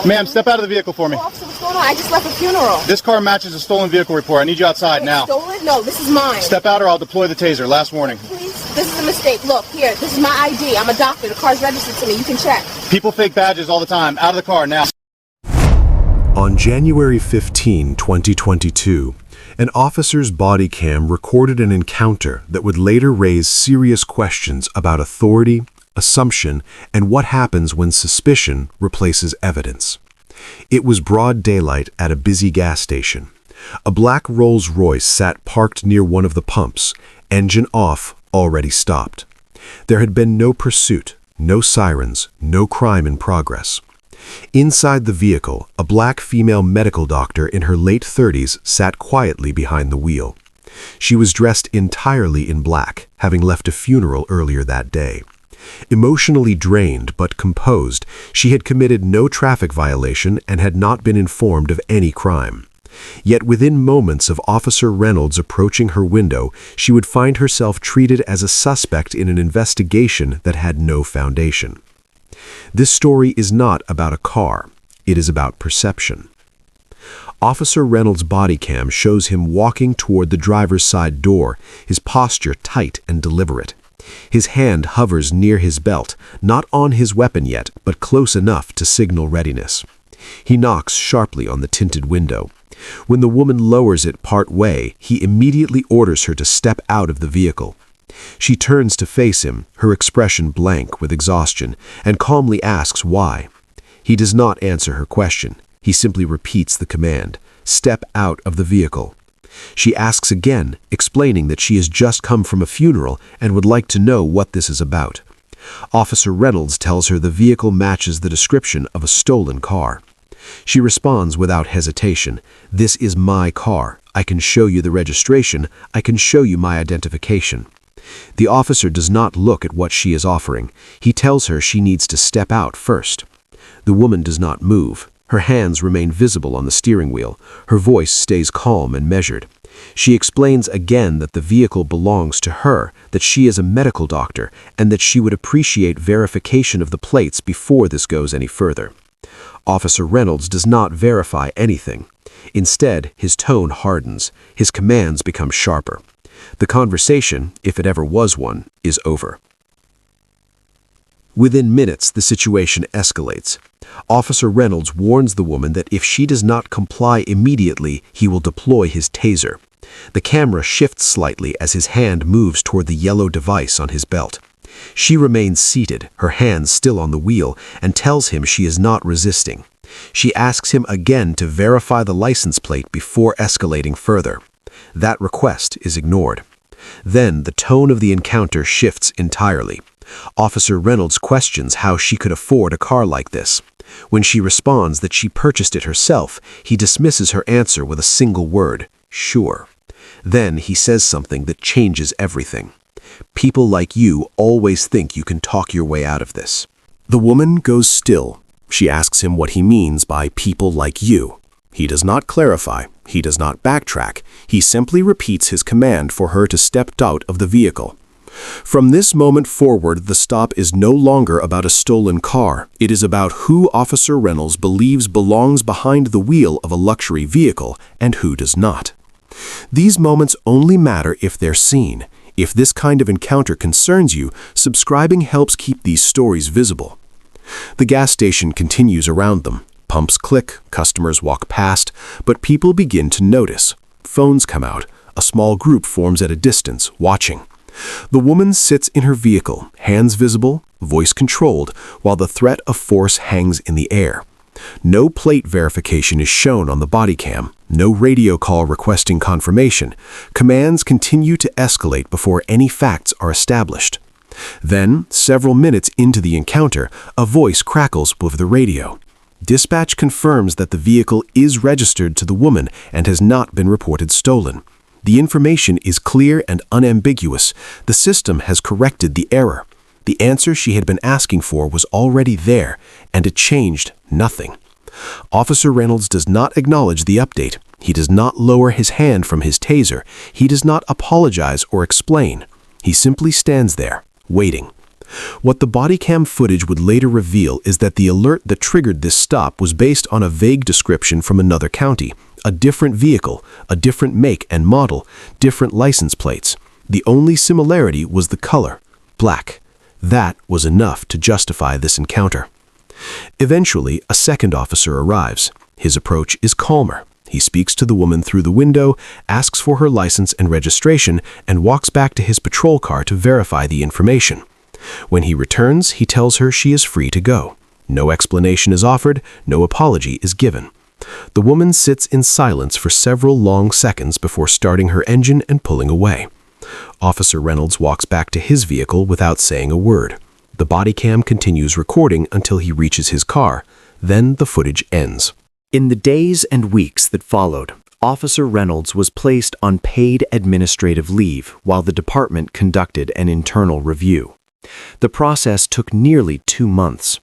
Ma'am, step out of the vehicle for me. Oh, officer, what's going on? I just left a funeral. This car matches a stolen vehicle report. I need you outside now. Stolen? No, this is mine. Step out or I'll deploy the taser. Last warning. Please, this is a mistake. Look, here, this is my ID. I'm a doctor. The car's registered to me. You can check. People fake badges all the time. Out of the car now. On January 15, 2022, an officer's body cam recorded an encounter that would later raise serious questions about authority, assumption, and what happens when suspicion replaces evidence. It was broad daylight at a busy gas station. A black Rolls Royce sat parked near one of the pumps, engine off, already stopped. There had been no pursuit, no sirens, no crime in progress. Inside the vehicle, a black female medical doctor in her late 30s sat quietly behind the wheel. She was dressed entirely in black, having left a funeral earlier that day. Emotionally drained but composed, she had committed no traffic violation and had not been informed of any crime. Yet within moments of Officer Reynolds approaching her window, she would find herself treated as a suspect in an investigation that had no foundation. This story is not about a car. It is about perception. Officer Reynolds' body cam shows him walking toward the driver's side door, his posture tight and deliberate. His hand hovers near his belt, not on his weapon yet, but close enough to signal readiness. He knocks sharply on the tinted window. When the woman lowers it part way, he immediately orders her to step out of the vehicle. She turns to face him, her expression blank with exhaustion, and calmly asks why. He does not answer her question. He simply repeats the command, "Step out of the vehicle." She asks again, explaining that she has just come from a funeral and would like to know what this is about. Officer Reynolds tells her the vehicle matches the description of a stolen car. She responds without hesitation, "This is my car. I can show you the registration. I can show you my identification." The officer does not look at what she is offering. He tells her she needs to step out first. The woman does not move. Her hands remain visible on the steering wheel. Her voice stays calm and measured. She explains again that the vehicle belongs to her, that she is a medical doctor, and that she would appreciate verification of the plates before this goes any further. Officer Reynolds does not verify anything. Instead, his tone hardens. His commands become sharper. The conversation, if it ever was one, is over. Within minutes, the situation escalates. Officer Reynolds warns the woman that if she does not comply immediately, he will deploy his taser. The camera shifts slightly as his hand moves toward the yellow device on his belt. She remains seated, her hands still on the wheel, and tells him she is not resisting. She asks him again to verify the license plate before escalating further. That request is ignored. Then the tone of the encounter shifts entirely. Officer Reynolds questions how she could afford a car like this. When she responds that she purchased it herself, he dismisses her answer with a single word, "Sure." Then he says something that changes everything. "People like you always think you can talk your way out of this." The woman goes still. She asks him what he means by "people like you." He does not clarify. He does not backtrack. He simply repeats his command for her to step out of the vehicle. From this moment forward, the stop is no longer about a stolen car. It is about who Officer Reynolds believes belongs behind the wheel of a luxury vehicle and who does not. These moments only matter if they're seen. If this kind of encounter concerns you, subscribing helps keep these stories visible. The gas station continues around them. Pumps click, customers walk past, but people begin to notice. Phones come out. A small group forms at a distance, watching. The woman sits in her vehicle, hands visible, voice controlled, while the threat of force hangs in the air. No plate verification is shown on the body cam, no radio call requesting confirmation. Commands continue to escalate before any facts are established. Then, several minutes into the encounter, a voice crackles over the radio. Dispatch confirms that the vehicle is registered to the woman and has not been reported stolen. The information is clear and unambiguous. The system has corrected the error. The answer she had been asking for was already there, and it changed nothing. Officer Reynolds does not acknowledge the update. He does not lower his hand from his taser. He does not apologize or explain. He simply stands there, waiting. What the bodycam footage would later reveal is that the alert that triggered this stop was based on a vague description from another county, a different vehicle, a different make and model, different license plates. The only similarity was the color, black. That was enough to justify this encounter. Eventually, a second officer arrives. His approach is calmer. He speaks to the woman through the window, asks for her license and registration, and walks back to his patrol car to verify the information. When he returns, he tells her she is free to go. No explanation is offered, no apology is given. The woman sits in silence for several long seconds before starting her engine and pulling away. Officer Reynolds walks back to his vehicle without saying a word. The bodycam continues recording until he reaches his car. Then the footage ends. In the days and weeks that followed, Officer Reynolds was placed on paid administrative leave while the department conducted an internal review. The process took nearly 2 months.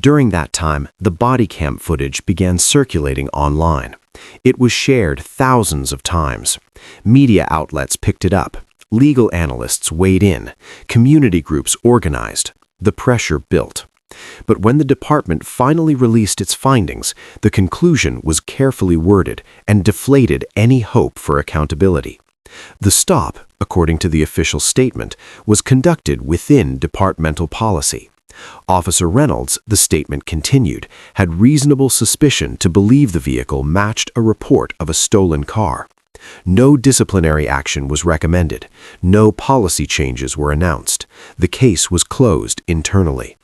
During that time, the bodycam footage began circulating online. It was shared thousands of times. Media outlets picked it up. Legal analysts weighed in. Community groups organized. The pressure built. But when the department finally released its findings, the conclusion was carefully worded and deflated any hope for accountability. The stop, according to the official statement, was conducted within departmental policy. Officer Reynolds, the statement continued, had reasonable suspicion to believe the vehicle matched a report of a stolen car. No disciplinary action was recommended. No policy changes were announced. The case was closed internally.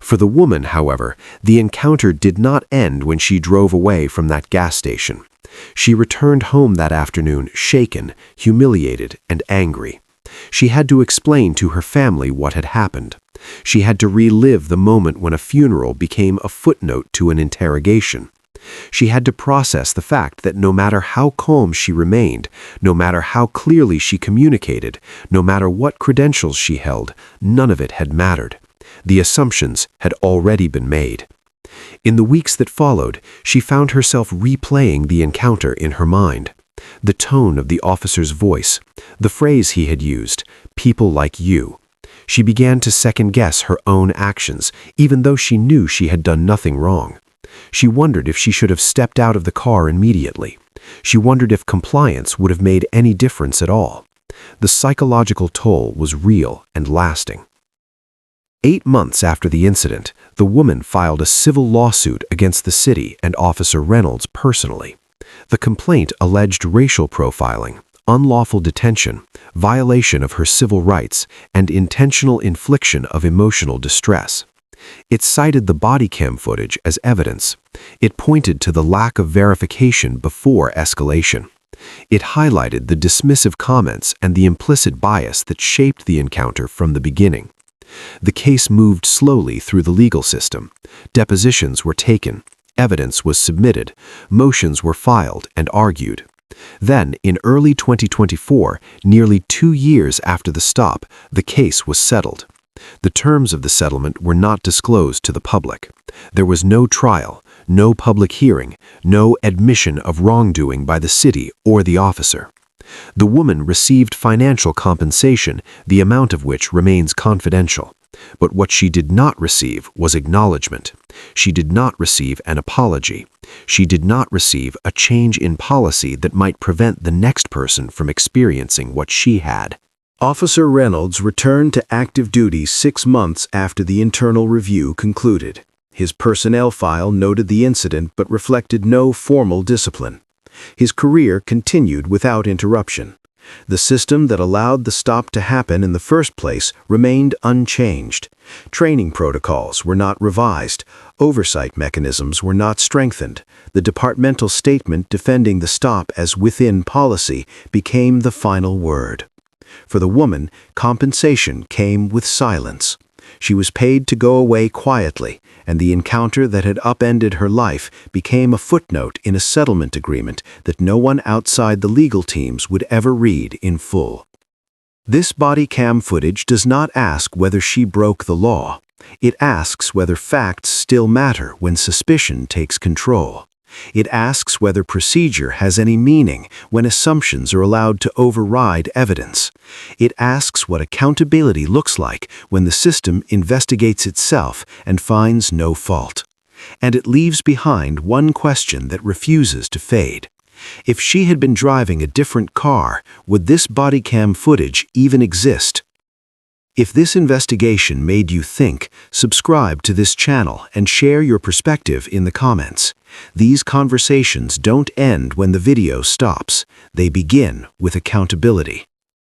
For the woman, however, the encounter did not end when she drove away from that gas station. She returned home that afternoon shaken, humiliated, and angry. She had to explain to her family what had happened. She had to relive the moment when a funeral became a footnote to an interrogation. She had to process the fact that no matter how calm she remained, no matter how clearly she communicated, no matter what credentials she held, none of it had mattered. The assumptions had already been made. In the weeks that followed, she found herself replaying the encounter in her mind. The tone of the officer's voice, the phrase he had used, "people like you." She began to second-guess her own actions, even though she knew she had done nothing wrong. She wondered if she should have stepped out of the car immediately. She wondered if compliance would have made any difference at all. The psychological toll was real and lasting. 8 months after the incident, the woman filed a civil lawsuit against the city and Officer Reynolds personally. The complaint alleged racial profiling, unlawful detention, violation of her civil rights, and intentional infliction of emotional distress. It cited the bodycam footage as evidence. It pointed to the lack of verification before escalation. It highlighted the dismissive comments and the implicit bias that shaped the encounter from the beginning. The case moved slowly through the legal system. Depositions were taken. Evidence was submitted. Motions were filed and argued. Then, in early 2024, nearly 2 years after the stop, the case was settled. The terms of the settlement were not disclosed to the public. There was no trial, no public hearing, no admission of wrongdoing by the city or the officer. The woman received financial compensation, the amount of which remains confidential. But what she did not receive was acknowledgement. She did not receive an apology. She did not receive a change in policy that might prevent the next person from experiencing what she had. Officer Reynolds returned to active duty 6 months after the internal review concluded. His personnel file noted the incident but reflected no formal discipline. His career continued without interruption. The system that allowed the stop to happen in the first place remained unchanged. Training protocols were not revised. Oversight mechanisms were not strengthened. The departmental statement defending the stop as within policy became the final word. For the woman, compensation came with silence. She was paid to go away quietly, and the encounter that had upended her life became a footnote in a settlement agreement that no one outside the legal teams would ever read in full. This body cam footage does not ask whether she broke the law. It asks whether facts still matter when suspicion takes control. It asks whether procedure has any meaning when assumptions are allowed to override evidence. It asks what accountability looks like when the system investigates itself and finds no fault. And it leaves behind one question that refuses to fade. If she had been driving a different car, would this body cam footage even exist? If this investigation made you think, subscribe to this channel and share your perspective in the comments. These conversations don't end when the video stops. They begin with accountability.